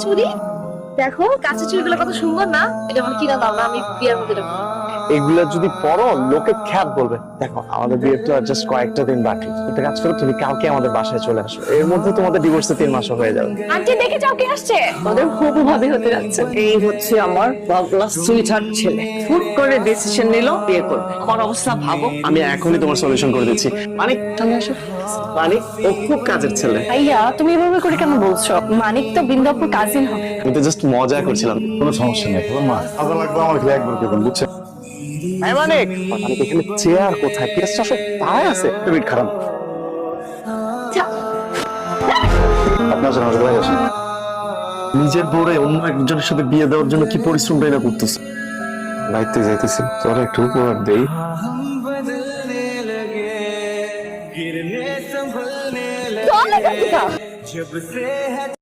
চুড়ি দেখো, কাছে চুড়িগুলো কত সুন্দর না? এটা আমার কিনা দাও না, আমি বিয়ের মধ্যে রাখবো। এগুলো যদি পরো লোকে খ্যাত বলবে। দেখো আমাদের বিয়ের তো আর জাস্ট কয়েকটা দিন বাকি। একটা কাজ করো, তুমি কালকে আমাদের বাসায় চলে আসো, এর মধ্যে তোমাদের ডিভোর্সে 3 মাসও হয়ে যাবে। আন্টি দেখে যাও কে আসছে, ওদের হবু ভাবি হতে যাচ্ছে। এই হচ্ছে আমার পাগলা সুইটহার্ট ছেলে, ফুট করে ডিসিশন নিল বিয়ে করবে। আমার অবস্থা ভাবো। আমি এখনই তোমার সলিউশন করে দিচ্ছি। মানিক তুমি আসো। মানিক ও খুব কাজের ছেলে। ভাইয়া তুমি এভাবে করে কেন বলছো? মানিক তো বিন্দাপুর কাজিন হবে। আমি তো জাস্ট মজা করছিলাম। কোনো সমস্যা নেই তোমার মা আদা লাগবে আমার খেলে একবার কেবল বুঝছে। হ্যাঁ মানিক, মানিক এখানে চেয়ার কোথায়? পেঁয়াজটা সব তাই আছে। পেট খারাপ আপনার সাথে আমার সাথে আসেন। নিজের বউরে অন্য একজনের সাথে বিয়ে দেওয়ার জন্য কি পরিশ্রমটাই না করতেছে। বাইতে যাইতেছি তোর একটু উপহার দেই। চল এখান থেকে।